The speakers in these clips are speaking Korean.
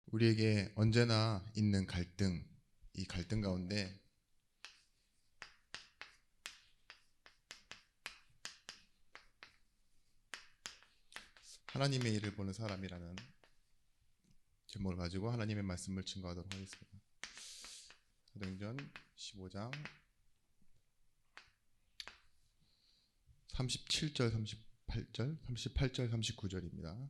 우리에게 언제나 있는 갈등, 이 갈등 가운데 하나님의 일을 보는 사람이라는 제목을 가지고 하나님의 말씀을 증거하도록 하겠습니다. 사도행전 15장 37절, 38절, 38절, 39절입니다.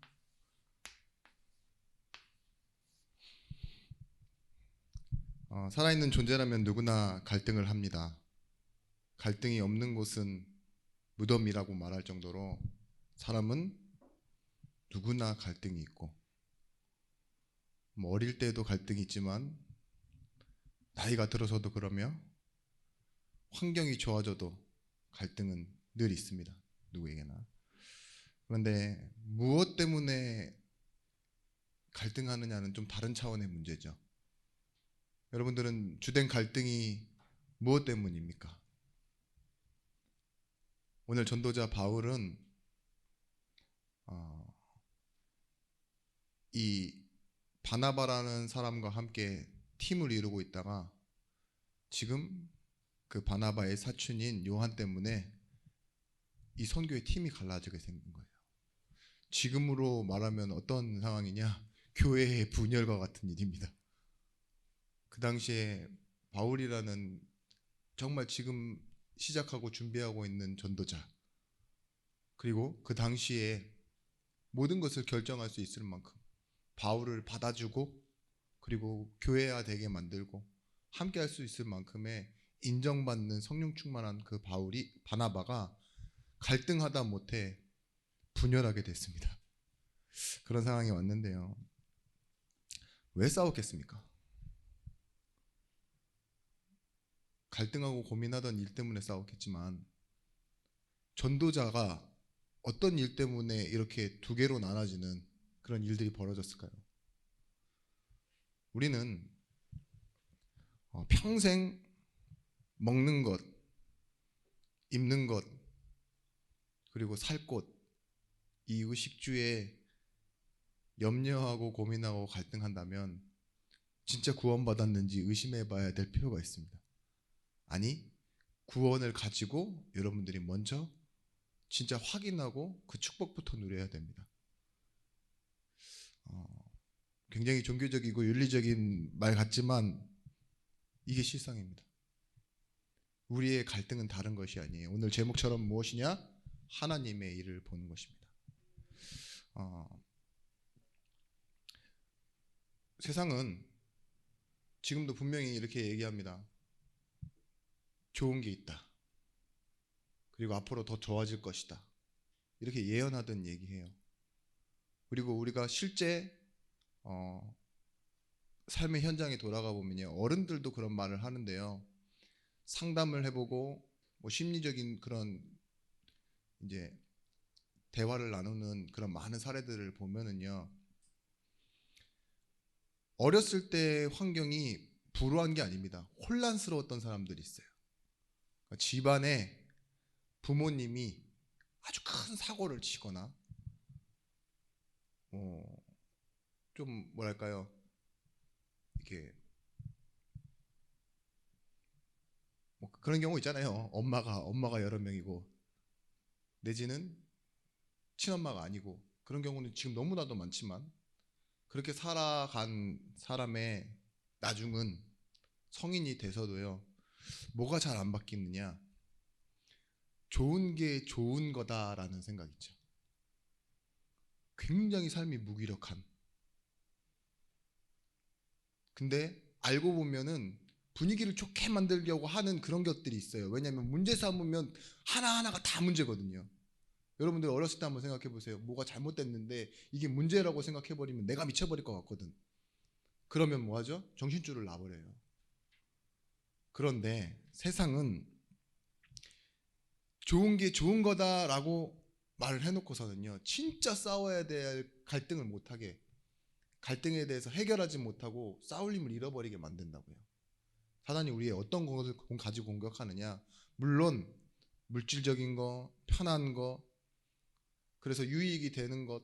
살아있는 존재라면 누구나 갈등을 합니다. 갈등이 없는 곳은 무덤이라고 말할 정도로 사람은 누구나 갈등이 있고, 어릴 때도 갈등이 있지만 나이가 들어서도 그러며 환경이 좋아져도 갈등은 늘 있습니다. 누구에게나. 그런데 무엇 때문에 갈등하느냐는 좀 다른 차원의 문제죠. 여러분들은 주된 갈등이 무엇 때문입니까? 오늘 전도자 바울은 이 바나바라는 사람과 함께 팀을 이루고 있다가 지금 그 바나바의 사촌인 요한 때문에 이 선교의 팀이 갈라지게 생긴 거예요. 지금으로 말하면 어떤 상황이냐? 교회의 분열과 같은 일입니다. 그 당시에 바울이라는 정말 지금 시작하고 준비하고 있는 전도자, 그리고 그 당시에 모든 것을 결정할 수 있을 만큼 바울을 받아주고 그리고 교회화 되게 만들고 함께 할 수 있을 만큼의 인정받는 성령 충만한 그 바나바가 갈등하다 못해 분열하게 됐습니다. 그런 상황이 왔는데요. 왜 싸웠겠습니까? 갈등하고 고민하던 일 때문에 싸웠겠지만 전도자가 어떤 일 때문에 이렇게 두 개로 나눠지는 그런 일들이 벌어졌을까요? 우리는 평생 먹는 것, 입는 것, 그리고 살 곳, 이 의식주에 염려하고 고민하고 갈등한다면 진짜 구원받았는지 의심해 봐야 될 필요가 있습니다. 아니, 구원을 가지고 여러분들이 먼저 진짜 확인하고 그 축복부터 누려야 됩니다. 굉장히 종교적이고 윤리적인 말 같지만 이게 실상입니다. 우리의 갈등은 다른 것이 아니에요. 오늘 제목처럼 무엇이냐? 하나님의 일을 보는 것입니다. 세상은 지금도 분명히 이렇게 얘기합니다. 좋은 게 있다. 그리고 앞으로 더 좋아질 것이다. 이렇게 예언하던 얘기해요. 그리고 우리가 실제 삶의 현장에 돌아가 보면요, 어른들도 그런 말을 하는데요. 상담을 해보고 심리적인 그런 이제 대화를 나누는 그런 많은 사례들을 보면은요, 어렸을 때 환경이 불우한 게 아닙니다. 혼란스러웠던 사람들이 있어요. 그러니까 집안에 부모님이 아주 큰 사고를 치거나 좀 뭐랄까요, 이렇게 그런 경우 있잖아요. 엄마가 여러 명이고 내지는 친엄마가 아니고, 그런 경우는 지금 너무나도 많지만 그렇게 살아간 사람의 나중은 성인이 돼서도요, 뭐가 잘 안 바뀌느냐? 좋은 게 좋은 거다라는 생각 있죠. 굉장히 삶이 무기력한. 근데 알고 보면은 분위기를 좋게 만들려고 하는 그런 것들이 있어요. 왜냐하면 문제 삼으면 하나하나가 다 문제거든요. 여러분들 어렸을 때 한번 생각해 보세요. 뭐가 잘못됐는데 이게 문제라고 생각해 버리면 내가 미쳐버릴 것 같거든. 그러면 뭐 하죠? 정신줄을 놔버려요. 그런데 세상은 좋은 게 좋은 거다라고 말을 해놓고서는요, 진짜 싸워야 될 갈등을 못하게, 갈등에 대해서 해결하지 못하고 싸울 힘을 잃어버리게 만든다고요. 사단이 우리의 어떤 것을 가지고 공격하느냐? 물론 물질적인 거, 편한 거, 그래서 유익이 되는 것,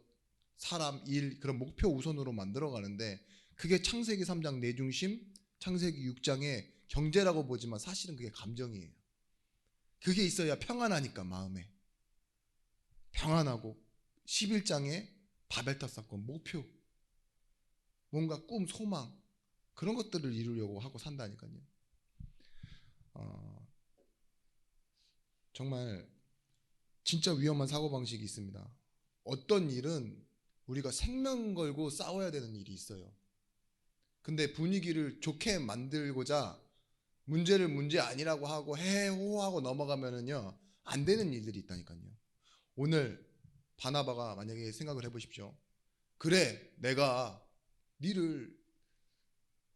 사람, 일, 그런 목표 우선으로 만들어 가는데, 그게 창세기 3장 내중심, 창세기 6장의 경제라고 보지만 사실은 그게 감정이에요. 그게 있어야 평안하니까 마음에. 평안하고 11장의 바벨탑 사건, 목표, 뭔가 꿈, 소망 그런 것들을 이루려고 하고 산다니까요. 정말 진짜 위험한 사고방식이 있습니다. 어떤 일은 우리가 생명 걸고 싸워야 되는 일이 있어요. 근데 분위기를 좋게 만들고자 문제를 문제 아니라고 하고 해호하고 넘어가면은요 안 되는 일들이 있다니까요. 오늘 바나바가 만약에 생각을 해보십시오. 그래, 내가 니를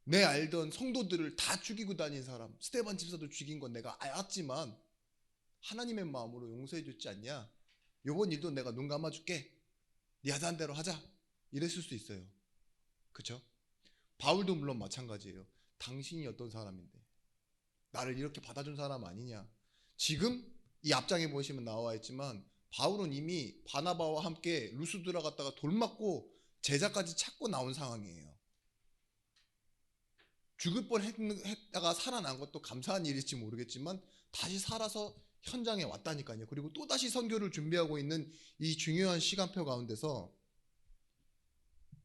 내 알던 성도들을 다 죽이고 다닌 사람, 스데반 집사도 죽인 건 내가 알았지만 하나님의 마음으로 용서해 줬지 않냐? 요번 일도 내가 눈 감아줄게. 네 하자는 대로 하자. 이랬을 수 있어요. 그쵸? 바울도 물론 마찬가지예요. 당신이 어떤 사람인데 나를 이렇게 받아준 사람 아니냐? 지금 이 앞장에 보시면 나와 있지만 바울은 이미 바나바와 함께 루스드라 갔다가 돌 맞고 제자까지 찾고 나온 상황이에요. 죽을 뻔 했다가 살아난 것도 감사한 일일지 모르겠지만 다시 살아서 현장에 왔다니까요. 그리고 또다시 선교를 준비하고 있는 이 중요한 시간표 가운데서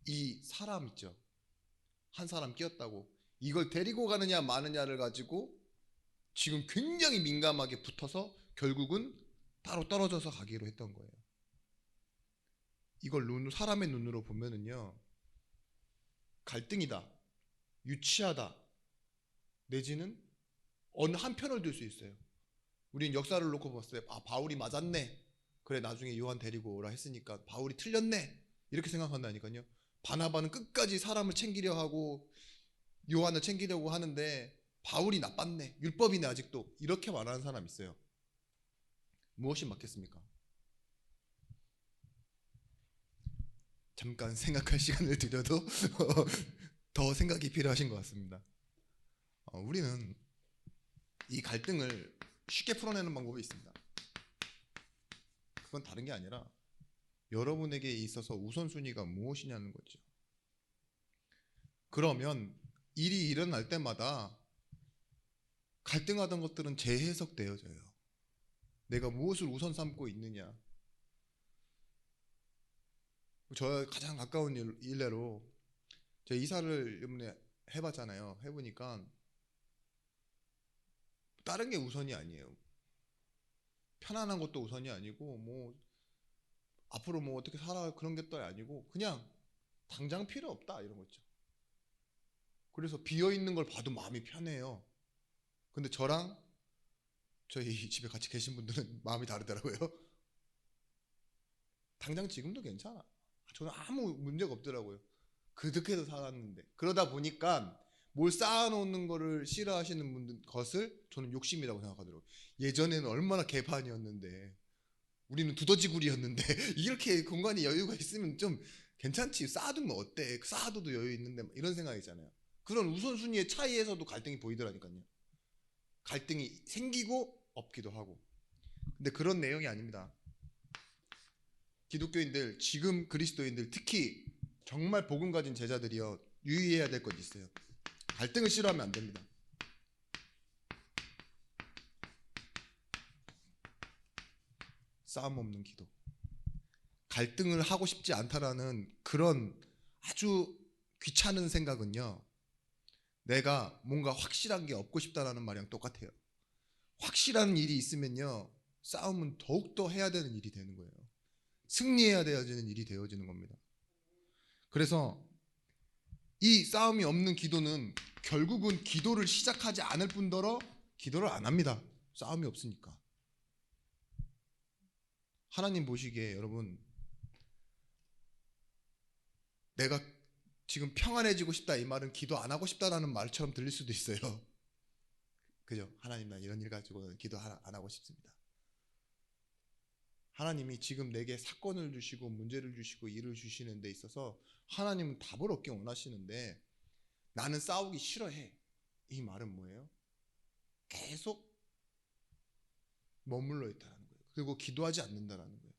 이 사람 있죠. 한 사람 끼었다고 이걸 데리고 가느냐 마느냐를 가지고 지금 굉장히 민감하게 붙어서 결국은 따로 떨어져서 가기로 했던 거예요. 이걸 사람의 눈으로 보면은요 갈등이다, 유치하다, 내지는 어느 한편을 들 수 있어요. 우린 역사를 놓고 봤을 때 바울이 맞았네, 그래 나중에 요한 데리고 오라 했으니까 바울이 틀렸네 이렇게 생각한다니까요. 바나바는 끝까지 사람을 챙기려 하고 요한을 챙기려고 하는데 바울이 나빴네, 율법이네 아직도, 이렇게 말하는 사람 있어요. 무엇이 맞겠습니까? 잠깐 생각할 시간을 드려도 더 생각이 필요하신 것 같습니다. 우리는 이 갈등을 쉽게 풀어내는 방법이 있습니다. 그건 다른 게 아니라 여러분에게 있어서 우선순위가 무엇이냐는 거죠. 그러면 일이 일어날 때마다 갈등하던 것들은 재해석되어져요. 내가 무엇을 우선 삼고 있느냐. 저 가장 가까운 일례로 제가 이사를 이번에 해봤잖아요. 해보니까 다른 게 우선이 아니에요. 편안한 것도 우선이 아니고 뭐 앞으로 뭐 어떻게 살아 그런 게 또 아니고 그냥 당장 필요 없다 이런 거 있죠. 그래서 비어있는 걸 봐도 마음이 편해요. 근데 저랑 저희 집에 같이 계신 분들은 마음이 다르더라고요. 당장 지금도 괜찮아. 저는 아무 문제가 없더라고요. 그득해도 살았는데. 그러다 보니까 뭘 쌓아놓는 거를 싫어하시는 분들 것을 저는 욕심이라고 생각하더라고요. 예전에는 얼마나 개판이었는데 우리는 두더지굴이었는데 이렇게 공간이 여유가 있으면 좀 괜찮지. 쌓아두면 어때? 쌓아둬도 여유 있는데 이런 생각이잖아요. 그런 우선순위의 차이에서도 갈등이 보이더라니까요. 갈등이 생기고 없기도 하고. 근데 그런 내용이 아닙니다. 기독교인들, 지금 그리스도인들, 특히 정말 복음 가진 제자들이요 유의해야 될 것이 있어요. 갈등을 싫어하면 안 됩니다. 싸움 없는 기도. 갈등을 하고 싶지 않다라는 그런 아주 귀찮은 생각은요, 내가 뭔가 확실한 게 없고 싶다라는 말이랑 똑같아요. 확실한 일이 있으면요 싸움은 더욱더 해야 되는 일이 되는 거예요. 승리해야 되어지는 일이 되어지는 겁니다. 그래서 이 싸움이 없는 기도는 결국은 기도를 시작하지 않을 뿐더러 기도를 안 합니다. 싸움이 없으니까. 하나님 보시기에 여러분, 내가 지금 평안해지고 싶다 이 말은 기도 안 하고 싶다라는 말처럼 들릴 수도 있어요. 그죠? 하나님 나 이런 일 가지고 기도 안 하고 싶습니다. 하나님이 지금 내게 사건을 주시고 문제를 주시고 일을 주시는 데 있어서 하나님은 답을 얻기 원하시는데 나는 싸우기 싫어해. 이 말은 뭐예요? 계속 머물러 있다는 거예요. 그리고 기도하지 않는다는 거예요.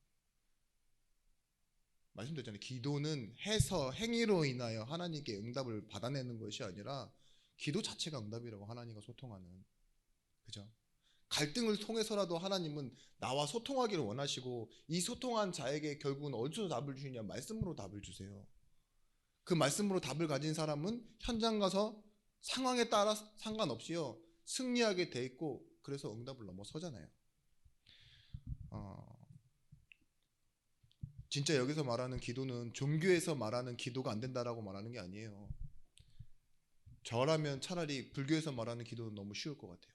말씀드렸잖아요. 기도는 해서 행위로 인하여 하나님께 응답을 받아내는 것이 아니라 기도 자체가 응답이라고. 하나님과 소통하는, 그죠? 갈등을 통해서라도 하나님은 나와 소통하기를 원하시고, 이 소통한 자에게 결국은 어디서 답을 주시냐? 말씀으로 답을 주세요. 그 말씀으로 답을 가진 사람은 현장 가서 상황에 따라 상관없이요 승리하게 돼 있고, 그래서 응답을 넘어서잖아요. 진짜 여기서 말하는 기도는 종교에서 말하는 기도가 안 된다라고 말하는 게 아니에요. 저라면 차라리 불교에서 말하는 기도는 너무 쉬울 것 같아요.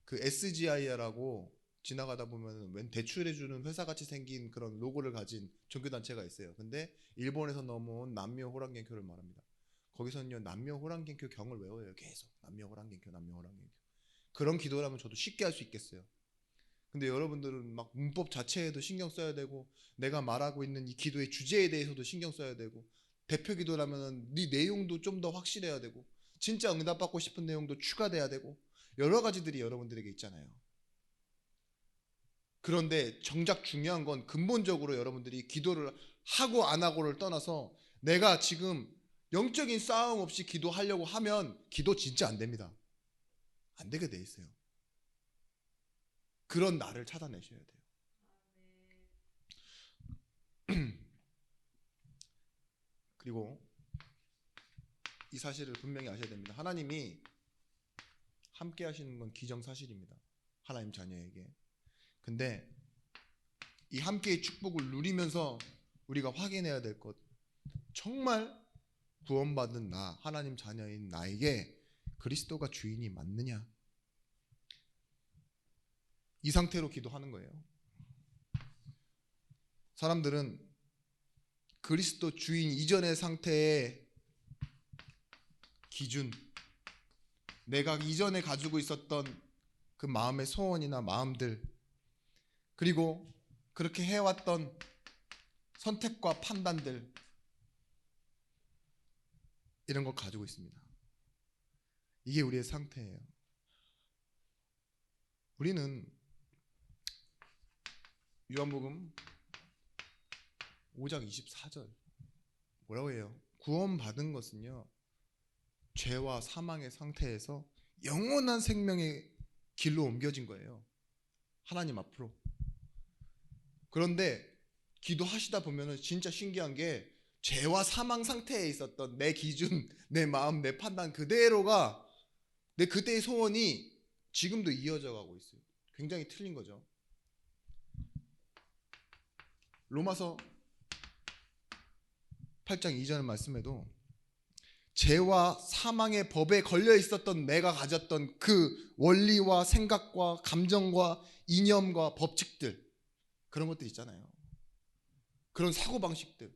그 SGI라고 지나가다 보면 웬 대출해주는 회사같이 생긴 그런 로고를 가진 종교단체가 있어요. 근데 일본에서 넘어온 남묘 호랑겐교를 말합니다. 거기서는요 남묘 호랑겐교 경을 외워요. 계속 남묘 호랑겐교, 남묘 호랑겐교. 그런 기도라면 저도 쉽게 할 수 있겠어요. 근데 여러분들은 막 문법 자체에도 신경 써야 되고, 내가 말하고 있는 이 기도의 주제에 대해서도 신경 써야 되고, 대표 기도라면 네 내용도 좀 더 확실해야 되고, 진짜 응답받고 싶은 내용도 추가돼야 되고, 여러 가지들이 여러분들에게 있잖아요. 그런데 정작 중요한 건 근본적으로 여러분들이 기도를 하고 안 하고를 떠나서 내가 지금 영적인 싸움 없이 기도하려고 하면 기도 진짜 안 됩니다. 안 되게 돼 있어요. 그런 나를 찾아내셔야 돼요. 그리고 이 사실을 분명히 아셔야 됩니다. 하나님이 함께 하시는 건 기정사실입니다. 하나님 자녀에게. 근데 이 함께의 축복을 누리면서 우리가 확인해야 될 것, 정말 구원받은 나, 하나님 자녀인 나에게 그리스도가 주인이 맞느냐, 이 상태로 기도하는 거예요. 사람들은 그리스도 주인 이전의 상태의 기준, 내가 이전에 가지고 있었던 그 마음의 소원이나 마음들, 그리고 그렇게 해왔던 선택과 판단들, 이런 걸 가지고 있습니다. 이게 우리의 상태예요. 우리는 요한복음 5장 24절 뭐라고 해요? 구원받은 것은요 죄와 사망의 상태에서 영원한 생명의 길로 옮겨진 거예요. 하나님 앞으로. 그런데 기도하시다 보면은 진짜 신기한 게, 죄와 사망 상태에 있었던 내 기준, 내 마음, 내 판단 그대로가, 내 그때의 소원이 지금도 이어져 가고 있어요. 굉장히 틀린 거죠. 로마서 8장 2절 말씀에도 죄와 사망의 법에 걸려 있었던 내가 가졌던 그 원리와 생각과 감정과 이념과 법칙들, 그런 것들 있잖아요. 그런 사고방식들,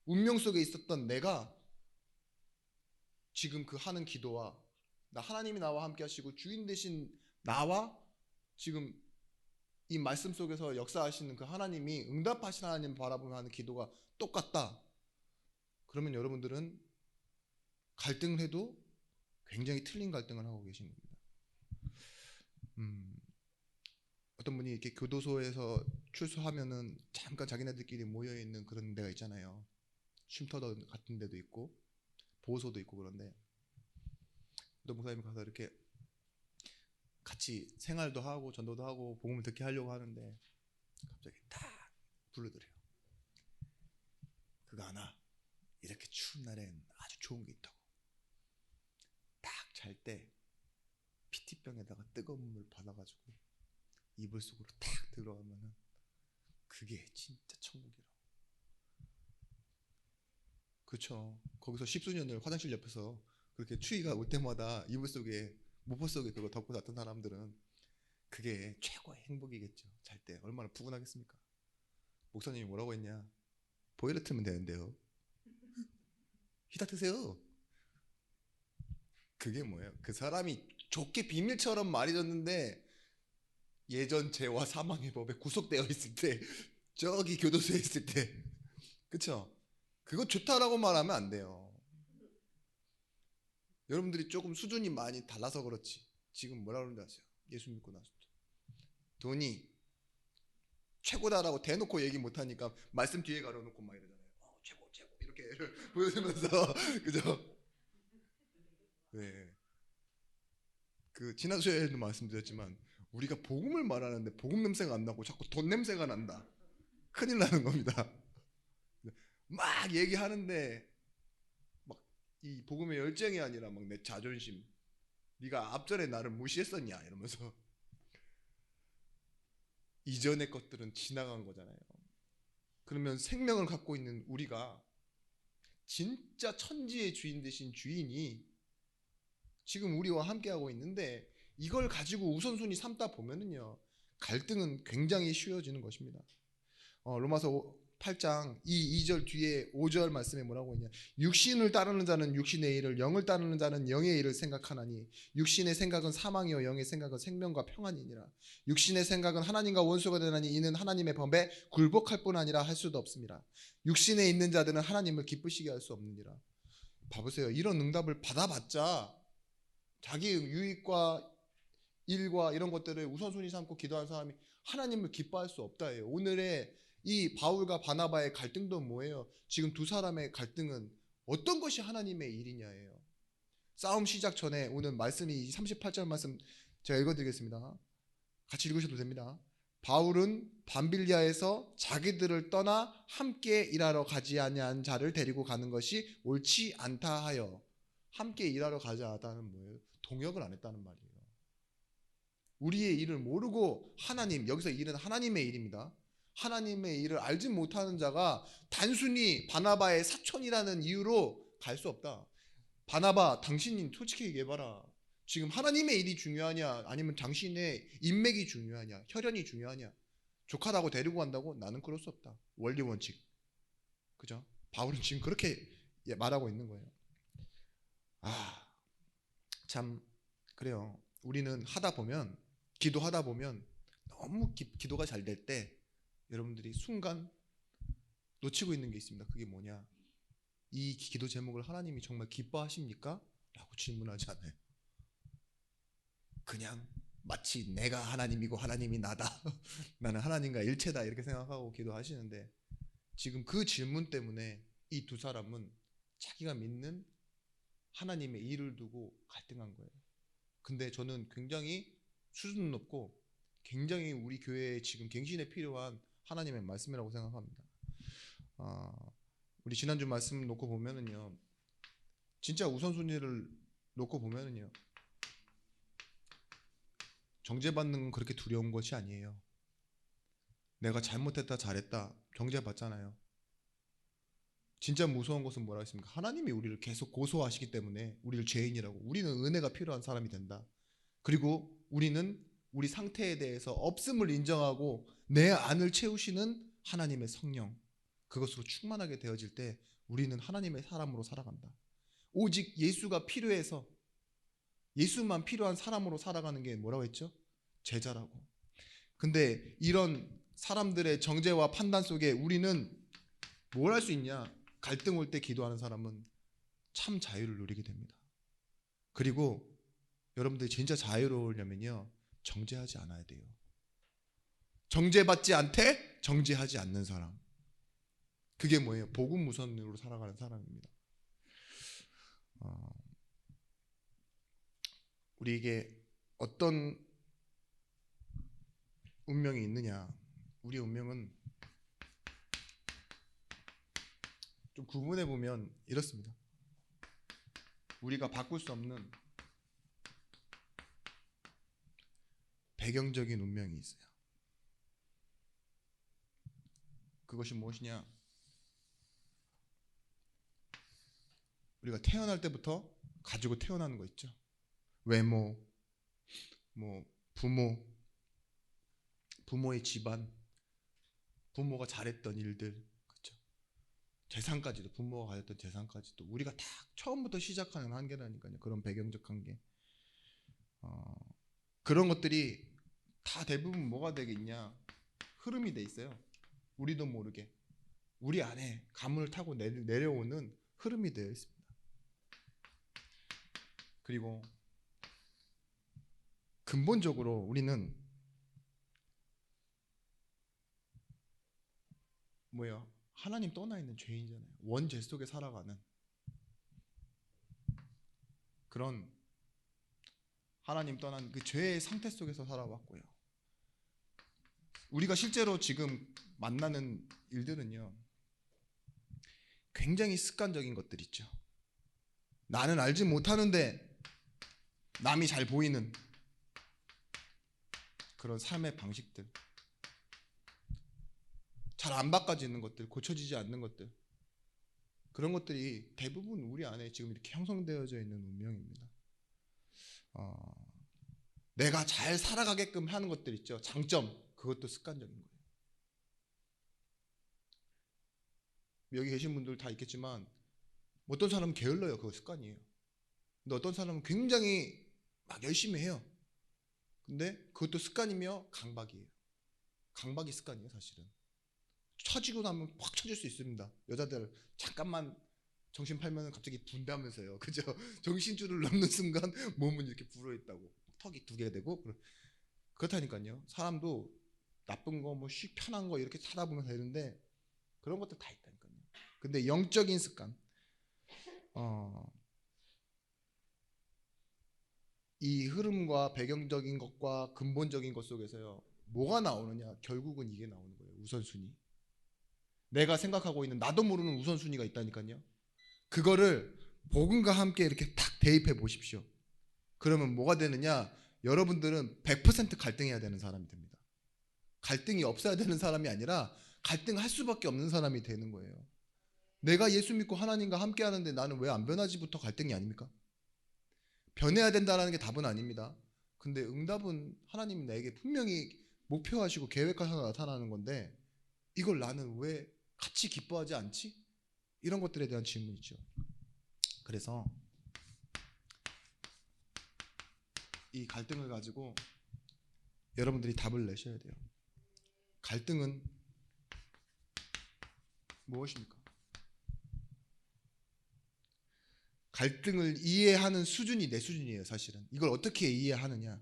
운명 속에 있었던 내가 지금 그 하는 기도와, 나 하나님이 나와 함께 하시고 주인 되신 나와 지금 이 말씀 속에서 역사하시는 그 하나님이, 응답하신 하나님 바라보며 하는 기도가 똑같다. 그러면 여러분들은 갈등을 해도 굉장히 틀린 갈등을 하고 계신 겁니다. 어떤 분이 이렇게 교도소에서 출소하면은 잠깐 자기네들끼리 모여 있는 그런 데가 있잖아요. 쉼터 같은 데도 있고 보호소도 있고. 그런데 어떤 목사님이 가서 이렇게 같이 생활도 하고 전도도 하고 복음을 듣게 하려고 하는데 갑자기 딱 불러드려요. 그거 하나, 이렇게 추운 날엔 아주 좋은 게 있다고. 딱 잘 때 피티병에다가 뜨거운 물 받아가지고 이불 속으로 탁 들어가면은 그게 진짜 천국이라고. 그렇죠. 거기서 십수년을 화장실 옆에서 그렇게 추위가 올 때마다 이불 속에, 모포 속에 그거 덮고 잤던 사람들은 그게 최고의 행복이겠죠. 잘 때 얼마나 푸근하겠습니까? 목사님이 뭐라고 했냐? 보일러 틀면 되는데요. 히터 트세요. 그게 뭐예요? 그 사람이 좋게 비밀처럼 말해줬는데 예전 죄와 사망의 법에 구속되어 있을 때, 저기 교도소에 있을 때, 그쵸? 그거 좋다라고 말하면 안 돼요. 여러분들이 조금 수준이 많이 달라서 그렇지 지금 뭐라 그러는지 아세요? 예수 믿고 나서 돈이 최고다라고 대놓고 얘기 못하니까 말씀 뒤에 가려놓고 막 이러잖아요. 최고 최고 이렇게 보여주면서 그죠? 네. 그 지난 주에도 말씀드렸지만 우리가 복음을 말하는데 복음 냄새가 안 나고 자꾸 돈 냄새가 난다. 큰일 나는 겁니다. 막 얘기하는데 막 이 복음의 열정이 아니라 막 내 자존심, 네가 앞전에 나를 무시했었냐 이러면서 이전의 것들은 지나간 거잖아요. 그러면 생명을 갖고 있는 우리가 진짜 천지의 주인 되신 주인이 지금 우리와 함께하고 있는데 이걸 가지고 우선순위 삼다 보면은요 갈등은 굉장히 쉬워지는 것입니다. 로마서 8장 이 2절 뒤에 5절 말씀에 뭐라고 했냐? 육신을 따르는 자는 육신의 일을, 영을 따르는 자는 영의 일을 생각하나니 육신의 생각은 사망이요 영의 생각은 생명과 평안이니라. 육신의 생각은 하나님과 원수가 되나니 이는 하나님의 법에 굴복할 뿐 아니라 할 수도 없습니다. 육신에 있는 자들은 하나님을 기쁘시게 할 수 없느니라. 봐보세요. 이런 응답을 받아봤자 자기 유익과 일과 이런 것들을 우선순위 삼고 기도한 사람이 하나님을 기뻐할 수 없다예요. 오늘의 이 바울과 바나바의 갈등도 뭐예요? 지금 두 사람의 갈등은 어떤 것이 하나님의 일이냐예요. 싸움 시작 전에 오늘 말씀이 38절 말씀 제가 읽어드리겠습니다. 같이 읽으셔도 됩니다. 바울은 밤빌리아에서 자기들을 떠나 함께 일하러 가지 아니한 자를 데리고 가는 것이 옳지 않다 하여. 함께 일하러 가지 않았다는 뭐예요? 동역을 안 했다는 말이에요. 우리의 일을 모르고 하나님, 여기서 일은 하나님의 일입니다. 하나님의 일을 알지 못하는 자가 단순히 바나바의 사촌이라는 이유로 갈 수 없다. 바나바, 당신이 솔직히 얘기해봐라. 지금 하나님의 일이 중요하냐 아니면 당신의 인맥이 중요하냐 혈연이 중요하냐. 조카라고 데리고 간다고? 나는 그럴 수 없다. 원리 원칙. 그죠? 바울은 지금 그렇게 말하고 있는 거예요. 참 그래요. 우리는 하다 보면 기도하다 보면 너무 기도가 잘 될 때 여러분들이 순간 놓치고 있는 게 있습니다. 그게 뭐냐? 이 기도 제목을 하나님이 정말 기뻐하십니까? 라고 질문하지 않아요. 그냥 마치 내가 하나님이고 하나님이 나다. 나는 하나님과 일체다 이렇게 생각하고 기도하시는데 지금 그 질문 때문에 이 두 사람은 자기가 믿는 하나님의 일을 두고 갈등한 거예요. 근데 저는 굉장히 수준 높고 굉장히 우리 교회에 지금 갱신에 필요한 하나님의 말씀이라고 생각합니다. 우리 지난주 말씀 놓고 보면은요, 진짜 우선순위를 놓고 보면은요, 정죄받는 건 그렇게 두려운 것이 아니에요. 내가 잘못했다 잘했다 정죄받잖아요. 진짜 무서운 것은 뭐라 했습니까? 하나님이 우리를 계속 고소하시기 때문에 우리를 죄인이라고, 우리는 은혜가 필요한 사람이 된다. 그리고 우리는 우리 상태에 대해서 없음을 인정하고 내 안을 채우시는 하나님의 성령, 그것으로 충만하게 되어질 때 우리는 하나님의 사람으로 살아간다. 오직 예수가 필요해서 예수만 필요한 사람으로 살아가는 게 뭐라고 했죠? 제자라고. 근데 이런 사람들의 정죄와 판단 속에 우리는 뭘 할 수 있냐? 갈등 올 때 기도하는 사람은 참 자유를 누리게 됩니다. 그리고 여러분들이 진짜 자유로우려면요, 정죄하지 않아야 돼요. 정죄받지 않되 정죄하지 않는 사람, 그게 뭐예요? 복음 우선으로 살아가는 사람입니다. 우리에게 어떤 운명이 있느냐? 우리 운명은 좀 구분해 보면 이렇습니다. 우리가 바꿀 수 없는 배경적인 운명이 있어요. 그것이 무엇이냐? 우리가 태어날 때부터 가지고 태어나는 거 있죠. 외모, 뭐 부모의 집안, 부모가 잘했던 일들, 그렇죠. 재산까지도, 부모가 가졌던 재산까지도 우리가 다 처음부터 시작하는 한계라니까요. 그런 배경적 한계. 그런 것들이 다 대부분 뭐가 되겠냐? 흐름이 돼 있어요. 우리도 모르게 우리 안에 가문을 타고 내려오는 흐름이 되어 있습니다. 그리고 근본적으로 우리는 뭐예요? 하나님 떠나 있는 죄인이잖아요. 원죄 속에 살아가는 그런 하나님 떠난 그 죄의 상태 속에서 살아왔고요. 우리가 실제로 지금 만나는 일들은요, 굉장히 습관적인 것들 있죠. 나는 알지 못하는데 남이 잘 보이는 그런 삶의 방식들, 잘 안 바꿔지는 것들, 고쳐지지 않는 것들, 그런 것들이 대부분 우리 안에 지금 이렇게 형성되어져 있는 운명입니다. 내가 잘 살아가게끔 하는 것들 있죠. 장점, 그것도 습관적인 거예요. 여기 계신 분들 다 있겠지만 어떤 사람은 게을러요. 그거 습관이에요. 근데 어떤 사람은 굉장히 막 열심히 해요. 근데 그것도 습관이며 강박이에요. 강박이 습관이에요, 사실은. 처지고 나면 확 처질 수 있습니다. 여자들 잠깐만 정신 팔면 갑자기 분다면서요. 그죠? 정신줄을 넘는 순간 몸은 이렇게 불어있다고. 턱이 2개 되고. 그렇다니까요. 사람도 나쁜 거, 뭐 편한 거 이렇게 사다 보면 되는데 그런 것들 다 있다니까요. 근데 영적인 습관, 이 흐름과 배경적인 것과 근본적인 것 속에서요, 뭐가 나오느냐? 결국은 이게 나오는 거예요. 우선순위. 내가 생각하고 있는 나도 모르는 우선순위가 있다니까요. 그거를 복음과 함께 이렇게 탁 대입해 보십시오. 그러면 뭐가 되느냐? 여러분들은 100% 갈등해야 되는 사람이 됩니다. 갈등이 없어야 되는 사람이 아니라 갈등할 수밖에 없는 사람이 되는 거예요. 내가 예수 믿고 하나님과 함께 하는데 나는 왜 안 변하지부터 갈등이 아닙니까? 변해야 된다는 게 답은 아닙니다. 근데 응답은 하나님이 나에게 분명히 목표하시고 계획하셔서 나타나는 건데 이걸 나는 왜 같이 기뻐하지 않지? 이런 것들에 대한 질문이죠. 그래서 이 갈등을 가지고 여러분들이 답을 내셔야 돼요. 갈등은 무엇입니까? 갈등을 이해하는 수준이 내 수준이에요, 사실은. 이걸 어떻게 이해하느냐.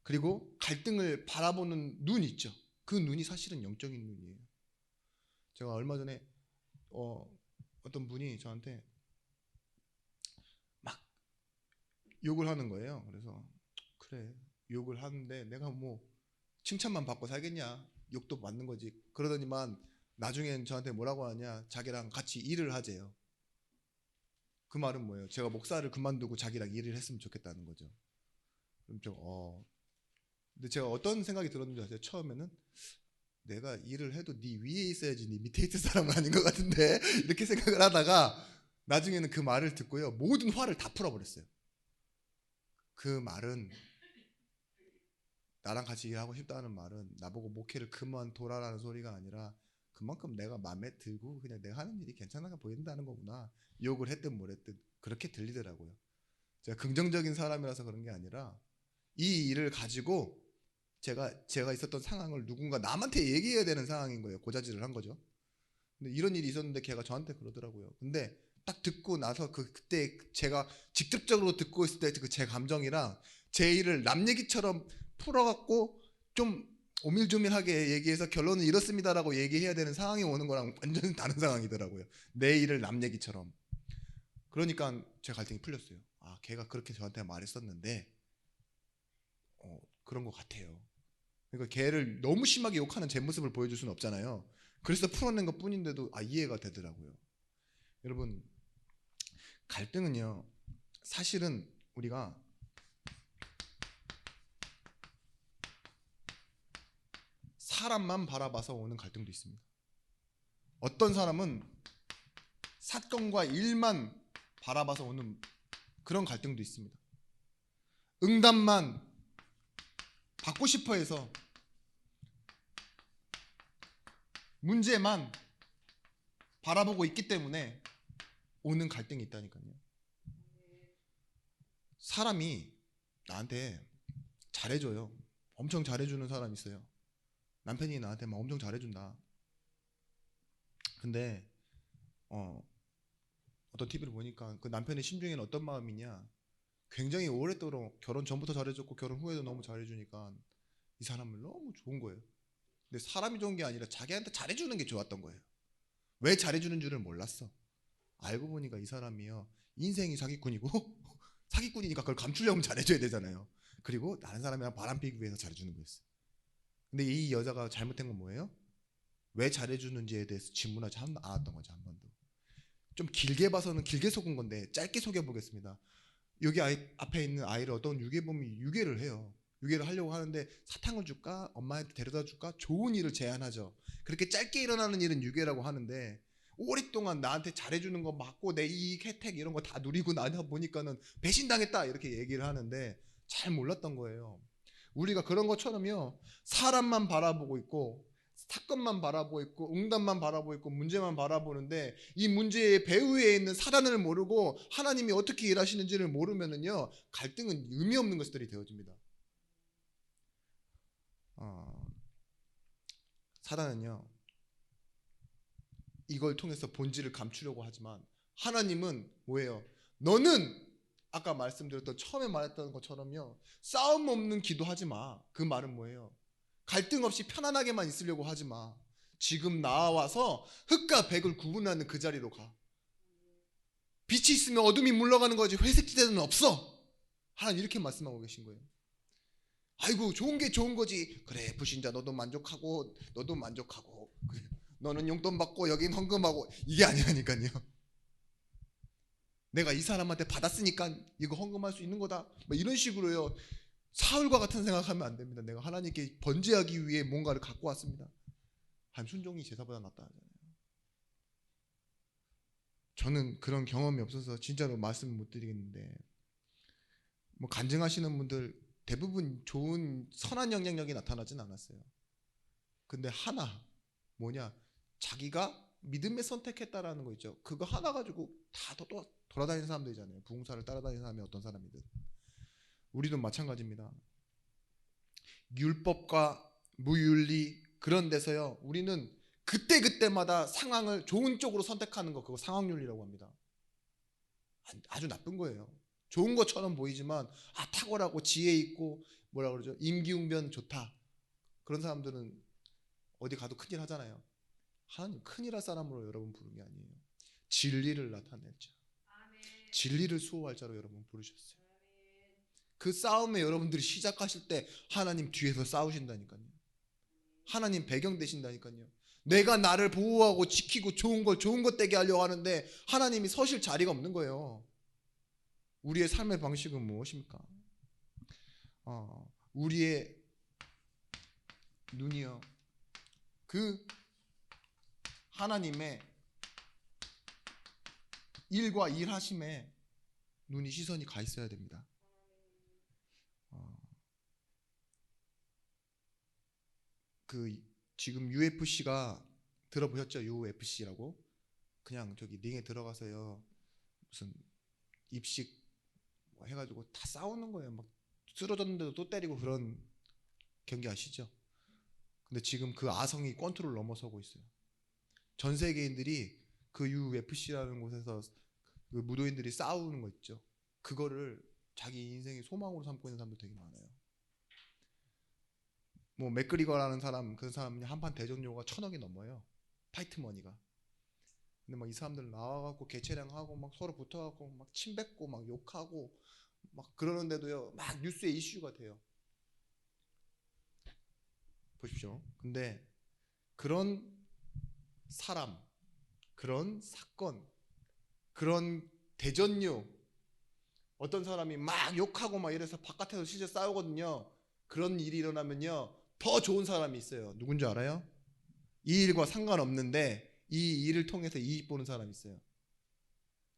그리고 갈등을 바라보는 눈 있죠. 그 눈이 사실은 영적인 눈이에요. 제가 얼마 전에 어떤 분이 저한테 막 욕을 하는 거예요. 그래서 그래, 욕을 하는데 내가 뭐 칭찬만 받고 살겠냐. 욕도 맞는 거지. 그러더니만 나중엔 저한테 뭐라고 하냐. 자기랑 같이 일을 하재요. 그 말은 뭐예요? 제가 목사를 그만두고 자기랑 일을 했으면 좋겠다는 거죠. 그럼 근데 제가 어떤 생각이 들었는지 아세요? 처음에는 내가 일을 해도 네 위에 있어야지 네 밑에 있을 사람은 아닌 것 같은데 이렇게 생각을 하다가 나중에는 그 말을 듣고요. 모든 화를 다 풀어버렸어요. 그 말은 나랑 같이 일하고 싶다는 말은 나보고 목회를 그만둬라라는 소리가 아니라 그만큼 내가 마음에 들고 그냥 내가 하는 일이 괜찮아 보인다는 거구나. 욕을 했든 뭘 했든 그렇게 들리더라고요. 제가 긍정적인 사람이라서 그런 게 아니라 이 일을 가지고 제가 있었던 상황을 누군가 남한테 얘기해야 되는 상황인 거예요. 고자질을 한 거죠. 근데 이런 일이 있었는데 걔가 저한테 그러더라고요. 근데 딱 듣고 나서 그때 제가 직접적으로 듣고 있을 때 그 제 감정이랑 제 일을 남 얘기처럼 풀어갖고 좀 오밀조밀하게 얘기해서 결론은 이렇습니다라고 얘기해야 되는 상황이 오는 거랑 완전히 다른 상황이더라고요. 내 일을 남 얘기처럼. 그러니까 제 갈등이 풀렸어요. 아, 걔가 그렇게 저한테 말했었는데 그런 것 같아요. 그러니까 걔를 너무 심하게 욕하는 제 모습을 보여줄 수는 없잖아요. 그래서 풀어낸 것 뿐인데도 이해가 되더라고요. 여러분, 갈등은요, 사실은 우리가 사람만 바라봐서 오는 갈등도 있습니다. 어떤 사람은 사건과 일만 바라봐서 오는 그런 갈등도 있습니다. 응답만 받고 싶어 해서 문제만 바라보고 있기 때문에 오는 갈등이 있다니까요. 사람이 나한테 잘해줘요. 엄청 잘해주는 사람이 있어요. 남편이 나한테 막 엄청 잘해준다. 근데 어떤 TV를 보니까 그 남편의 심중에는 어떤 마음이냐, 굉장히 오랫도록 결혼 전부터 잘해줬고 결혼 후에도 너무 잘해주니까 이 사람을 너무 좋은 거예요. 근데 사람이 좋은 게 아니라 자기한테 잘해주는 게 좋았던 거예요. 왜 잘해주는 줄을 몰랐어. 알고 보니까 이 사람이요, 인생이 사기꾼이고 사기꾼이니까 그걸 감추려면 잘해줘야 되잖아요. 그리고 다른 사람이랑 바람피기 위해서 잘해주는 거였어. 근데 이 여자가 잘못된 건 뭐예요? 왜 잘해주는지에 대해서 질문하지 않았던 거죠. 한 번도. 좀 길게 봐서는 길게 속은 건데 짧게 속여보겠습니다. 여기 앞에 있는 아이를 어떤 유괴범이 유괴를 해요. 유괴를 하려고 하는데 사탕을 줄까? 엄마한테 데려다 줄까? 좋은 일을 제안하죠. 그렇게 짧게 일어나는 일은 유괴라고 하는데 오랫동안 나한테 잘해주는 거 맞고 내 이익 혜택 이런 거 다 누리고 나다 보니까는 배신당했다 이렇게 얘기를 하는데 잘 몰랐던 거예요. 우리가 그런 것처럼요, 사람만 바라보고 있고 사건만 바라보고 있고 응답만 바라보고 있고 문제만 바라보는데 이 문제의 배후에 있는 사단을 모르고 하나님이 어떻게 일하시는지를 모르면은요, 갈등은 의미 없는 것들이 되어집니다. 사단은요, 이걸 통해서 본질을 감추려고 하지만 하나님은 뭐예요? 너는 아까 말씀드렸던 처음에 말했던 것처럼요, 싸움 없는 기도하지 마. 그 말은 뭐예요? 갈등 없이 편안하게만 있으려고 하지 마. 지금 나와서 흙과 백을 구분하는 그 자리로 가. 빛이 있으면 어둠이 물러가는 거지 회색 지대는 없어. 하나님 이렇게 말씀하고 계신 거예요. 아이고 좋은 게 좋은 거지. 그래 불신자 너도 만족하고 너도 만족하고 그래, 너는 용돈 받고 여긴 헌금하고 이게 아니라니까요. 내가 이 사람한테 받았으니까 이거 헌금할 수 있는 거다. 뭐 이런 식으로요. 사울과 같은 생각하면 안 됩니다. 내가 하나님께 번제하기 위해 뭔가를 갖고 왔습니다. 한 순종이 제사보다 낫다 하잖아요. 저는 그런 경험이 없어서 진짜로 말씀 못 드리겠는데, 뭐 간증하시는 분들 대부분 좋은 선한 영향력이 나타나진 않았어요. 근데 하나 뭐냐, 자기가 믿음에 선택했다라는 거 있죠. 그거 하나 가지고 다 또 돌아다니는 사람들이잖아요. 부흥사를 따라다니는 사람이 어떤 사람이든. 우리도 마찬가지입니다. 율법과 무윤리 그런 데서요, 우리는 그때그때마다 상황을 좋은 쪽으로 선택하는 거, 그거 상황윤리라고 합니다. 아주 나쁜 거예요. 좋은 것처럼 보이지만 탁월하고 지혜 있고 뭐라 그러죠? 임기응변 좋다. 그런 사람들은 어디 가도 큰일 하잖아요. 하나님 큰일 할 사람으로 여러분 부른 게 아니에요. 진리를 나타낼 자, 진리를 수호할 자로 여러분 부르셨어요. 그 싸움에 여러분들이 시작하실 때 하나님 뒤에서 싸우신다니까요. 하나님 배경 되신다니까요. 내가 나를 보호하고 지키고 좋은 것 되게 하려고 하는데 하나님이 서실 자리가 없는 거예요. 우리의 삶의 방식은 무엇입니까? 우리의 눈이요, 그 하나님의 일과 일하심에 눈이 시선이 가 있어야 됩니다. 그 지금 UFC가 들어보셨죠? UFC라고 그냥 저기 링에 들어가서요 무슨 입식 뭐 해가지고 다 싸우는 거예요. 막 쓰러졌는데도 또 때리고 그런 경기 아시죠? 근데 지금 그 아성이 권투를 넘어서고 있어요. 전 세계인들이 그 UFC라는 곳에서 그 무도인들이 싸우는 거 있죠. 그거를 자기 인생의 소망으로 삼고 있는 사람도 되게 많아요. 뭐 맥그리거라는 사람, 그 사람이 한판 대전료가 1,000억이 넘어요. 파이트 머니가. 근데 막 이 사람들 나와갖고 개체량하고 막 서로 붙어갖고 막 침뱉고 막 욕하고 막 그러는데도요, 막 뉴스에 이슈가 돼요. 보십시오. 근데 그런 사람, 그런 사건, 그런 대전류, 어떤 사람이 막 욕하고 막 이래서 바깥에서 실제 싸우거든요. 그런 일이 일어나면요, 더 좋은 사람이 있어요. 누군지 알아요? 이 일과 상관없는데 이 일을 통해서 이익 보는 사람이 있어요.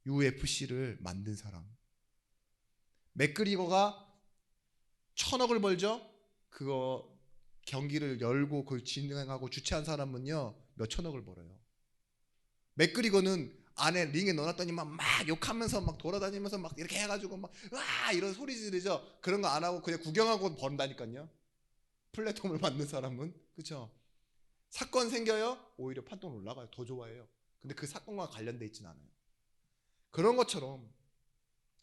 UFC를 만든 사람. 맥그리거가 1,000억을 벌죠. 그거 경기를 열고 그걸 진행하고 주최한 사람은요 몇 천억을 벌어요. 맥그리거는 안에 링에 넣어놨더니만 막 욕하면서 막 돌아다니면서 막 이렇게 해가지고 막 와 이런 소리 지르죠. 그런 거 안 하고 그냥 구경하고 번다니까요. 플랫폼을 만든 사람은. 그렇죠? 사건 생겨요, 오히려 판돈 올라가요. 더 좋아해요. 근데 그 사건과 관련돼 있진 않아요. 그런 것처럼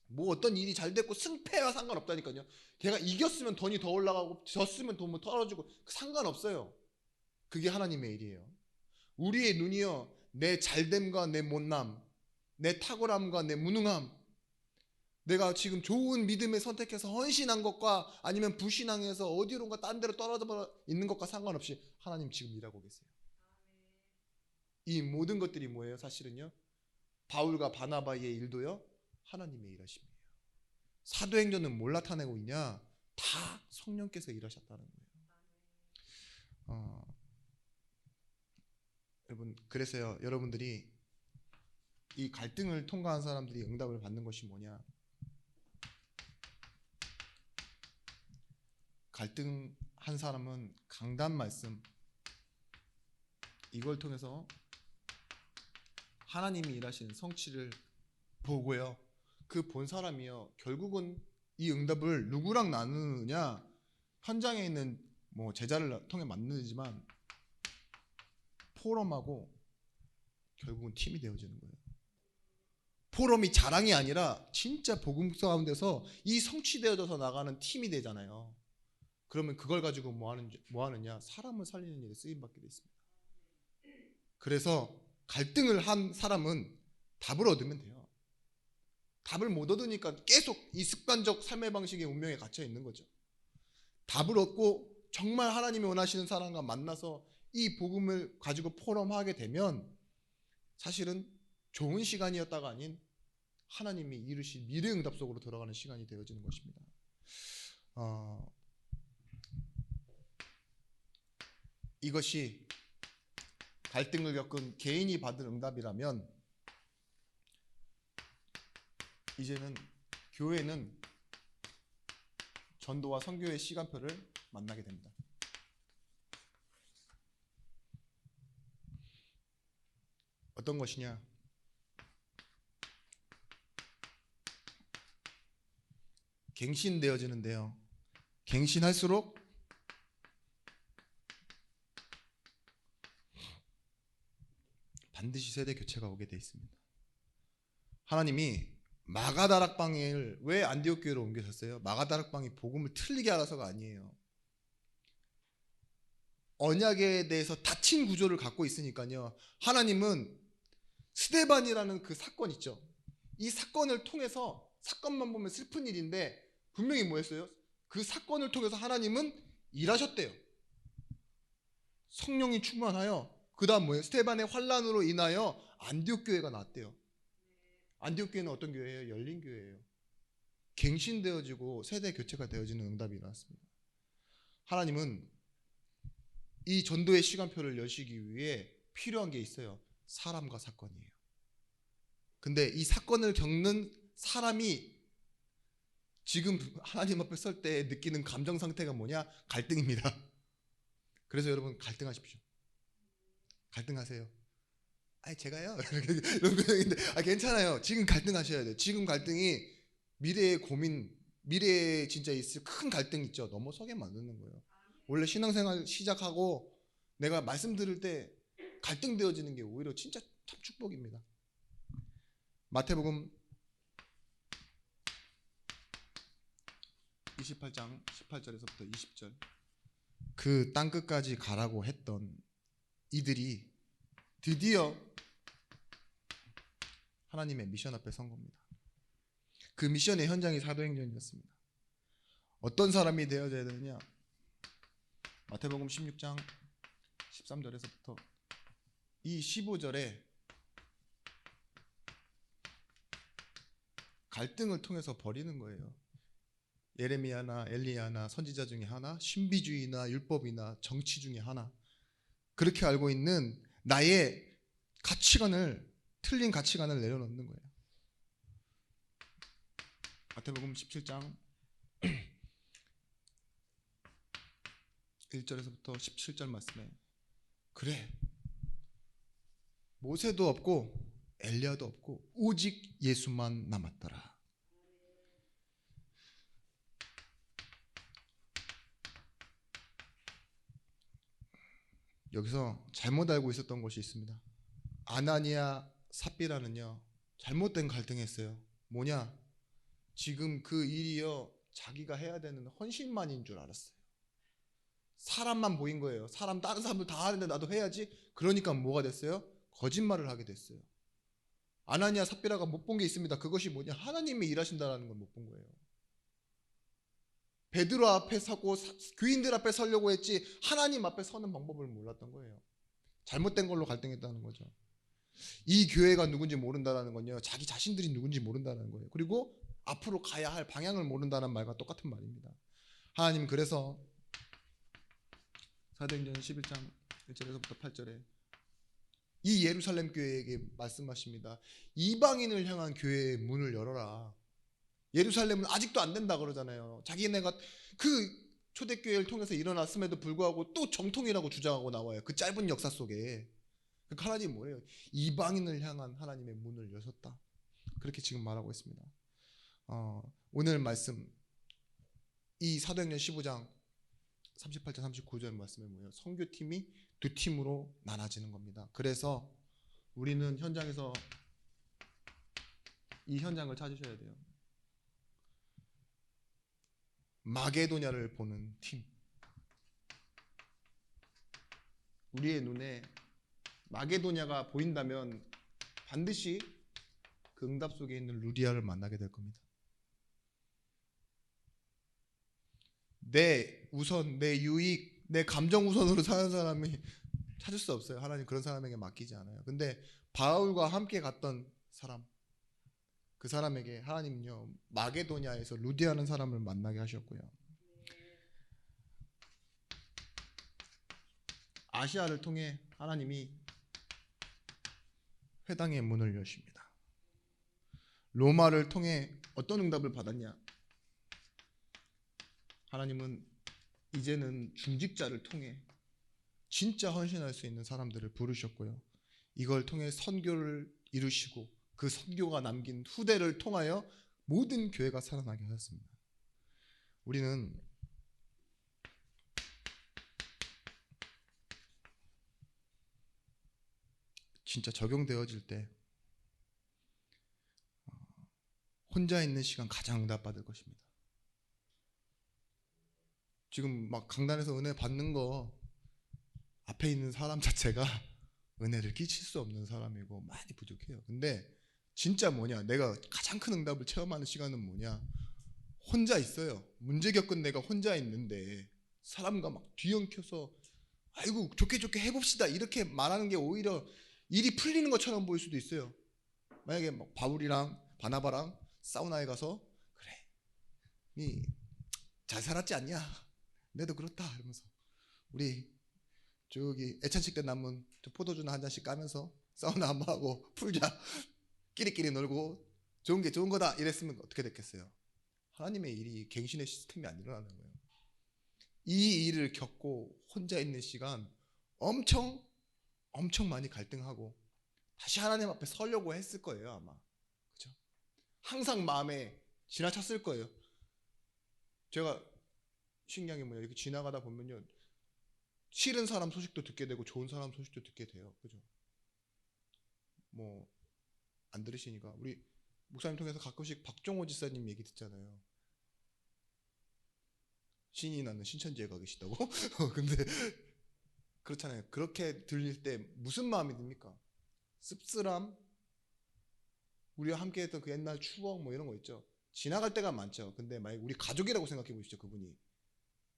뭐 어떤 일이 잘 됐고 승패와 상관없다니까요. 걔가 이겼으면 돈이 더 올라가고 졌으면 돈 뭐 떨어지고 상관없어요. 그게 하나님의 일이에요. 우리의 눈이요, 내 잘됨과 내 못남, 내 탁월함과 내 무능함, 내가 지금 좋은 믿음에 선택해서 헌신한 것과 아니면 불신앙해서 어디론가 딴 데로 떨어져 있는 것과 상관없이 하나님 지금 일하고 계세요. 이 모든 것들이 뭐예요? 사실은요, 바울과 바나바의 일도요, 하나님의 일하심이에요. 사도행전은 뭘 나타내고 있냐? 다 성령께서 일하셨다는 거예요. 여러분, 그래서요, 여러분들이 이 갈등을 통과한 사람들이 응답을 받는 것이 뭐냐? 갈등한 사람은 강단 말씀, 이걸 통해서 하나님이 일하시는 성취를 보고요, 그 본 사람이요, 결국은 이 응답을 누구랑 나누느냐? 현장에 있는 뭐 제자를 통해 만들지만 포럼하고 결국은 팀이 되어지는 거예요. 포럼이 자랑이 아니라 진짜 복음 가운데서 이 성취되어져서 나가는 팀이 되잖아요. 그러면 그걸 가지고 뭐 하느냐? 사람을 살리는 일에 쓰임받게 돼 있습니다. 그래서 갈등을 한 사람은 답을 얻으면 돼요. 답을 못 얻으니까 계속 이 습관적 삶의 방식의 운명에 갇혀 있는 거죠. 답을 얻고 정말 하나님이 원하시는 사람과 만나서 이 복음을 가지고 포럼하게 되면 사실은 좋은 시간이었다가 아닌 하나님이 이루신 미래 응답 속으로 들어가는 시간이 되어지는 것입니다. 이것이 갈등을 겪은 개인이 받은 응답이라면 이제는 교회는 전도와 선교의 시간표를 만나게 됩니다. 어떤 것이냐? 갱신되어지는데요, 갱신할수록 반드시 세대 교체가 오게 돼 있습니다. 하나님이 마가다락방을 왜 안디옥 교회로 옮기셨어요? 마가다락방이 복음을 틀리게 알아서가 아니에요. 언약에 대해서 닫힌 구조를 갖고 있으니까요, 하나님은 스데반이라는 그 사건 있죠, 이 사건을 통해서, 사건만 보면 슬픈 일인데 분명히 뭐였어요? 그 사건을 통해서 하나님은 일하셨대요. 성령이 충만하여, 그 다음 뭐예요? 스데반의 환난으로 인하여 안디옥 교회가 났대요. 안디옥 교회는 어떤 교회예요? 열린 교회예요. 갱신되어지고 세대 교체가 되어지는 응답이 일어났습니다. 하나님은 이 전도의 시간표를 여시기 위해 필요한 게 있어요. 사람과 사건이에요. 근데 이 사건을 겪는 사람이 지금 하나님 앞에 설 때 느끼는 감정 상태가 뭐냐? 갈등입니다. 그래서 여러분, 갈등하십시오. 갈등하세요. 아니 제가요? 이런 표정인데, 괜찮아요. 지금 갈등하셔야 돼요. 지금 갈등이 미래의 고민, 미래에 진짜 있을 큰 갈등 있죠, 넘어서게 만드는 거예요. 원래 신앙생활 시작하고 내가 말씀 들을 때 갈등되어지는 게 오히려 진짜 참 축복입니다. 마태복음 28장 18절에서부터 20절, 그 땅끝까지 가라고 했던 이들이 드디어 하나님의 미션 앞에 선 겁니다. 그 미션의 현장이 사도행전이었습니다. 어떤 사람이 되어져야 되느냐? 마태복음 16장 13절에서부터 이 15절에 갈등을 통해서 버리는 거예요. 예레미야나 엘리야나 선지자 중에 하나, 신비주의나 율법이나 정치 중에 하나, 그렇게 알고 있는 나의 가치관을, 틀린 가치관을 내려놓는 거예요. 마태복음 17장 1절에서부터 17절 말씀에, 그래, 모세도 없고 엘리야도 없고 오직 예수만 남았더라. 여기서 잘못 알고 있었던 것이 있습니다. 아나니아 삽비라는요, 잘못된 갈등했어요. 뭐냐? 지금 그 일이요, 자기가 해야 되는 헌신만인 줄 알았어요. 사람만 보인 거예요. 다른 사람들 다 하는데 나도 해야지. 그러니까 뭐가 됐어요? 거짓말을 하게 됐어요. 아나니아 삽비라가 못 본 게 있습니다. 그것이 뭐냐? 하나님이 일하신다라는 걸 못 본 거예요. 베드로 앞에 서고 교인들 앞에 서려고 했지 하나님 앞에 서는 방법을 몰랐던 거예요. 잘못된 걸로 갈등했다는 거죠. 이 교회가 누군지 모른다는 건요, 자기 자신들이 누군지 모른다는 거예요. 그리고 앞으로 가야 할 방향을 모른다는 말과 똑같은 말입니다. 하나님 그래서 사도행전 11장 1절에서부터 8절에 이 예루살렘 교회에게 말씀하십니다. 이방인을 향한 교회의 문을 열어라. 예루살렘은 아직도 안 된다 그러잖아요. 자기네가 그 초대교회를 통해서 일어났음에도 불구하고 또 정통이라고 주장하고 나와요. 그 짧은 역사 속에. 그 하나님이 뭐예요? 이방인을 향한 하나님의 문을 여셨다. 그렇게 지금 말하고 있습니다. 오늘 말씀 이 사도행전 15장 38절 39절 말씀에 뭐예요? 선교팀이 두 팀으로 나눠지는 겁니다. 그래서 우리는 현장에서 이 현장을 찾으셔야 돼요. 마게도냐를 보는 팀. 우리의 눈에 마게도냐가 보인다면 반드시 그 응답 속에 있는 루디아를 만나게 될 겁니다. 내 우선, 내 유익, 내 감정 우선으로 사는 사람이 찾을 수 없어요. 하나님 그런 사람에게 맡기지 않아요. 근데 바울과 함께 갔던 사람, 그 사람에게 하나님은요 마게도냐에서 루디아라는 사람을 만나게 하셨고요. 아시아를 통해 하나님이 회당의 문을 여십니다. 로마를 통해 어떤 응답을 받았냐? 하나님은 이제는 중직자를 통해 진짜 헌신할 수 있는 사람들을 부르셨고요. 이걸 통해 선교를 이루시고 그 선교가 남긴 후대를 통하여 모든 교회가 살아나게 하셨습니다. 우리는 진짜 적용되어질 때 혼자 있는 시간 가장 응답받을 것입니다. 지금 막 강단에서 은혜 받는 거 앞에 있는 사람 자체가 은혜를 끼칠 수 없는 사람이고 많이 부족해요. 근데 진짜 뭐냐? 내가 가장 큰 응답을 체험하는 시간은 뭐냐? 혼자 있어요. 문제 겪은 내가 혼자 있는데 사람과 막 뒤엉켜서 아이고 좋게 좋게 해봅시다 이렇게 말하는 게 오히려 일이 풀리는 것처럼 보일 수도 있어요. 만약에 막 바울이랑 바나바랑 사우나에 가서 그래 잘 살았지 않냐? 내도 그렇다 이러면서 우리 저기 애찬식 때 남은 포도주나 한 잔씩 까면서 사우나 한번 하고 풀자 끼리끼리 놀고 좋은 게 좋은 거다 이랬으면 어떻게 됐겠어요? 하나님의 일이 갱신의 시스템이 안 일어나는 거예요. 이 일을 겪고 혼자 있는 시간 엄청 많이 갈등하고 다시 하나님 앞에 서려고 했을 거예요 아마. 그렇죠? 항상 마음에 지나쳤을 거예요. 제가 신기한 게 뭐냐, 이렇게 지나가다 보면요 싫은 사람 소식도 듣게 되고 좋은 사람 소식도 듣게 돼요. 그죠? 뭐 안 들으시니까 우리 목사님 통해서 가끔씩 박종호 지사님 얘기 듣잖아요. 신이 나는 신천지에 가 계시다고? 근데 그렇잖아요. 그렇게 들릴 때 무슨 마음이 듭니까? 씁쓸함, 우리와 함께 했던 그 옛날 추억 뭐 이런 거 있죠. 지나갈 때가 많죠. 근데 만약 우리 가족이라고 생각해 보시죠. 그분이.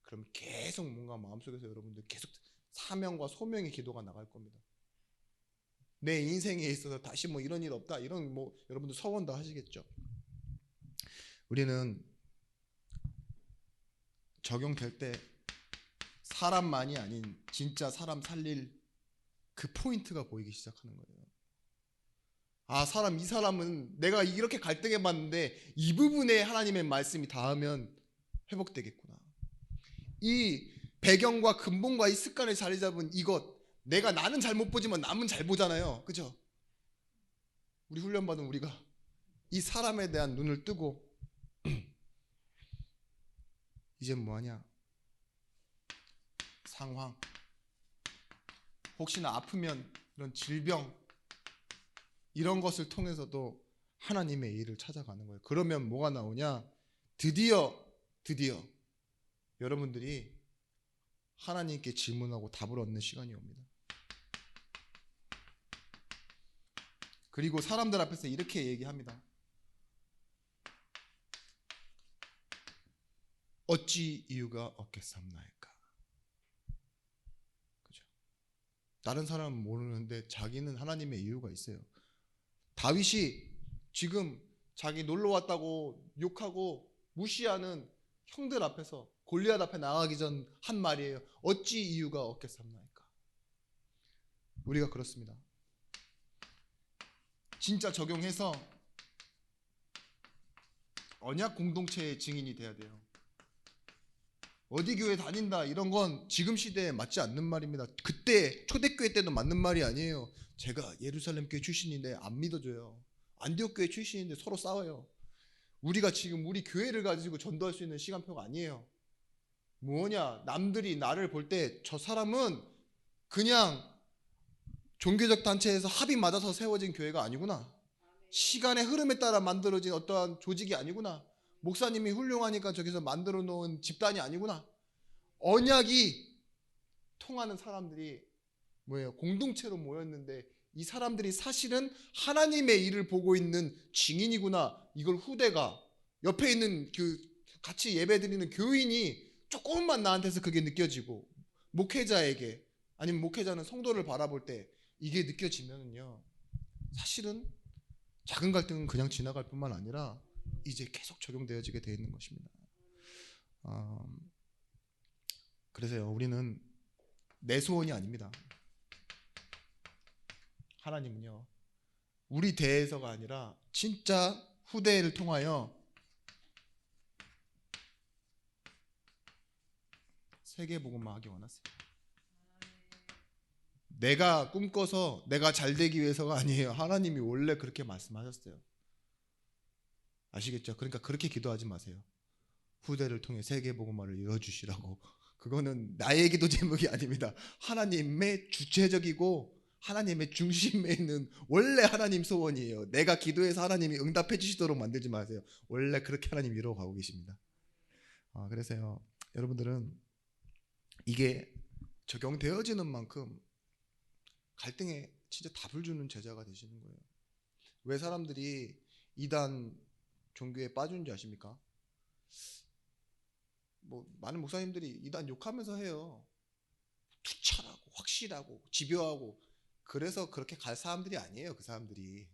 그럼 계속 뭔가 마음속에서 여러분들 계속 사명과 소명의 기도가 나갈 겁니다. 내 인생에 있어서 다시 뭐 이런 일 없다 이런 뭐 여러분들 서원도 하시겠죠. 우리는 적용될 때 사람만이 아닌 진짜 사람 살릴 그 포인트가 보이기 시작하는 거예요. 아, 이 사람은 내가 이렇게 갈등해 봤는데 이 부분에 하나님의 말씀이 닿으면 회복되겠구나. 이 배경과 근본과 이 습관을 자리 잡은 이것, 나는 잘 못 보지만 남은 잘 보잖아요. 그죠? 우리 훈련받은 우리가 이 사람에 대한 눈을 뜨고 이제 뭐하냐? 상황, 혹시나 아프면 이런 질병 이런 것을 통해서도 하나님의 일을 찾아가는 거예요. 그러면 뭐가 나오냐? 드디어 여러분들이 하나님께 질문하고 답을 얻는 시간이 옵니다. 그리고 사람들 앞에서 이렇게 얘기합니다. 어찌 이유가 없겠사옵나이까. 그죠? 다른 사람은 모르는데 자기는 하나님의 이유가 있어요. 다윗이 지금 자기 놀러 왔다고 욕하고 무시하는 형들 앞에서 골리앗 앞에 나가기 전 한 말이에요. 어찌 이유가 없겠사옵나이까. 우리가 그렇습니다. 진짜 적용해서 언약 공동체의 증인이 돼야 돼요. 어디 교회 다닌다 이런 건 지금 시대에 맞지 않는 말입니다. 그때 초대교회 때도 맞는 말이 아니에요. 제가 예루살렘 교회 출신인데 안 믿어줘요. 안디옥 교회 출신인데 서로 싸워요. 우리가 지금 우리 교회를 가지고 전도할 수 있는 시간표가 아니에요. 뭐냐, 남들이 나를 볼 때 저 사람은 그냥 종교적 단체에서 합이 맞아서 세워진 교회가 아니구나. 시간의 흐름에 따라 만들어진 어떠한 조직이 아니구나. 목사님이 훌륭하니까 저기서 만들어 놓은 집단이 아니구나. 언약이 통하는 사람들이 뭐예요? 공동체로 모였는데 이 사람들이 사실은 하나님의 일을 보고 있는 증인이구나. 이걸 후대가 옆에 있는 그 같이 예배드리는 교인이 조금만 나한테서 그게 느껴지고 목회자에게 아니면 목회자는 성도를 바라볼 때 이게 느껴지면요, 사실은 작은 갈등은 그냥 지나갈 뿐만 아니라 이제 계속 적용되어지게 되어 있는 것입니다. 그래서요, 우리는 내 소원이 아닙니다. 하나님은요, 우리 대에서가 아니라 진짜 후대를 통하여 세계복음화 하기 원하세요. 내가 꿈꿔서 내가 잘 되기 위해서가 아니에요. 하나님이 원래 그렇게 말씀하셨어요. 아시겠죠? 그러니까 그렇게 기도하지 마세요. 후대를 통해 세계복음화를 이뤄주시라고. 그거는 나의 기도 제목이 아닙니다. 하나님의 주체적이고 하나님의 중심에 있는 원래 하나님 소원이에요. 내가 기도해서 하나님이 응답해 주시도록 만들지 마세요. 원래 그렇게 하나님 이루어가고 계십니다. 그래서요, 여러분들은 이게 적용되어지는 만큼 갈등에 진짜 답을 주는 제자가 되시는 거예요. 왜 사람들이 이단 종교에 빠지는지 아십니까? 뭐 많은 목사님들이 이단 욕하면서 해요. 투철하고 확실하고 집요하고. 그래서 그렇게 갈 사람들이 아니에요. 그 사람들이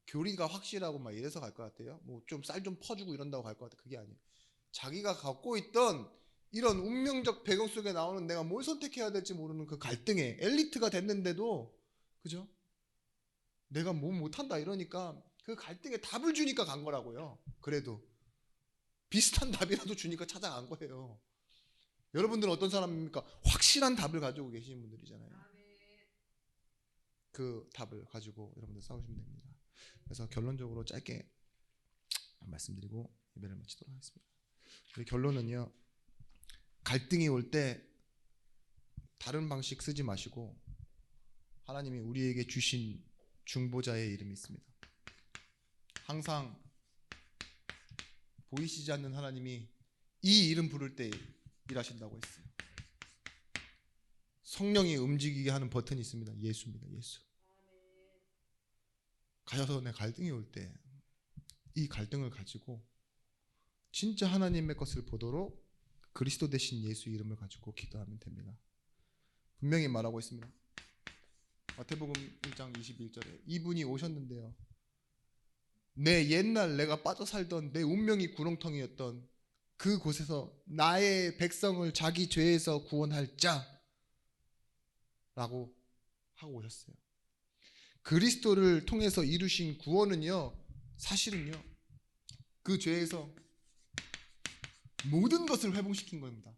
교리가 확실하고 막 이래서 갈 것 같아요. 뭐 좀 쌀 좀 퍼주고 이런다고 갈 것 같아. 그게 아니에요. 자기가 갖고 있던 이런 운명적 배경 속에 나오는 내가 뭘 선택해야 될지 모르는 그 갈등에 엘리트가 됐는데도, 그죠? 내가 뭐 못한다 이러니까 그 갈등에 답을 주니까 간 거라고요. 그래도 비슷한 답이라도 주니까 찾아간 거예요. 여러분들은 어떤 사람입니까? 확실한 답을 가지고 계시는 분들이잖아요. 그 답을 가지고 여러분들 싸우시면 됩니다. 그래서 결론적으로 짧게 말씀드리고 예배를 마치도록 하겠습니다. 우리 결론은요, 갈등이 올 때 다른 방식 쓰지 마시고 하나님이 우리에게 주신 중보자의 이름이 있습니다. 항상 보이시지 않는 하나님이 이 이름 부를 때 일하신다고 했어요. 성령이 움직이게 하는 버튼이 있습니다. 예수입니다. 예수. 가셔서 내 갈등이 올 때 이 갈등을 가지고 진짜 하나님의 것을 보도록 그리스도 대신 예수 이름을 가지고 기도하면 됩니다. 분명히 말하고 있습니다. 마태복음 1장 21절에 이분이 오셨는데요, 내 옛날 내가 빠져 살던 내 운명이 구렁텅이였던 그곳에서 나의 백성을 자기 죄에서 구원할 자라고 하고 오셨어요. 그리스도를 통해서 이루신 구원은요, 사실은요, 그 죄에서 모든 것을 회복시킨 겁니다.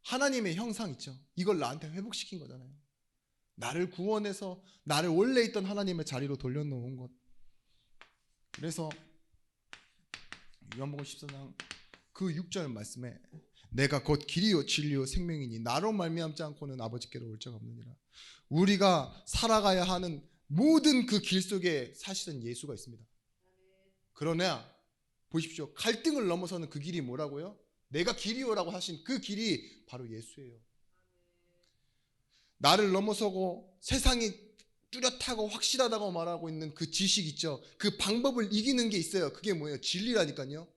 하나님의 형상 있죠. 이걸 나한테 회복시킨 거잖아요. 나를 구원해서 나를 원래 있던 하나님의 자리로 돌려놓은 것. 그래서 요한복음 14장 그 6절 말씀에 내가 곧 길이요 진리요 생명이니 나로 말미암지 않고는 아버지께로 올 자가 없느니라. 우리가 살아가야 하는 모든 그 길 속에 사실은 예수가 있습니다. 그러나 보십시오. 갈등을 넘어서는 그 길이 뭐라고요? 내가 길이요라고 하신 그 길이 바로 예수예요. 나를 넘어서고 세상이 뚜렷하고 확실하다고 말하고 있는 그 지식 있죠. 그 방법을 이기는 게 있어요. 그게 뭐예요? 진리라니까요.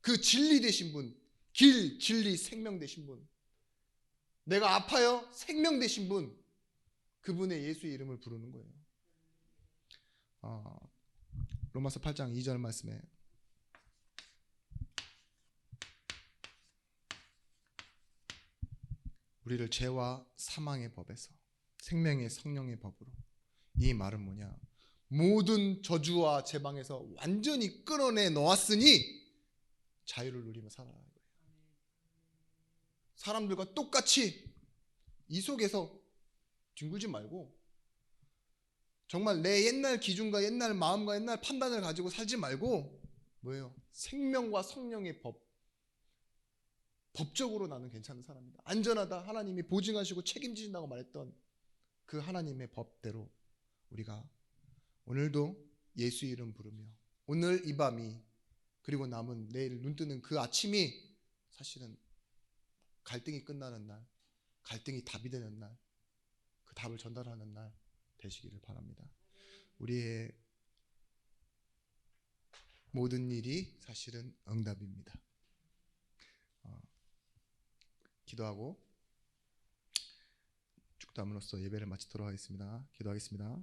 그 진리 되신 분, 길, 진리, 생명 되신 분, 내가 아파요? 생명 되신 분, 그분의 예수의 이름을 부르는 거예요. 로마서 8장 2절 말씀에 우리를 죄와 사망의 법에서 생명의 성령의 법으로, 이 말은 뭐냐? 모든 저주와 제방에서 완전히 끌어내 놓았으니 자유를 누리며 살아라. 사람들과 똑같이 이 속에서 뒹굴지 말고 정말 내 옛날 기준과 옛날 마음과 옛날 판단을 가지고 살지 말고 뭐예요? 생명과 성령의 법적으로 나는 괜찮은 사람이다. 안전하다. 하나님이 보증하시고 책임지신다고 말했던 그 하나님의 법대로 우리가 오늘도 예수 이름 부르며 오늘 이 밤이 그리고 남은 내일 눈 뜨는 그 아침이 사실은 갈등이 끝나는 날, 갈등이 답이 되는 날, 그 답을 전달하는 날 되시기를 바랍니다. 우리의 모든 일이 사실은 응답입니다. 기도하고 축도함으로써 예배를 마치도록 하겠습니다. 기도하겠습니다.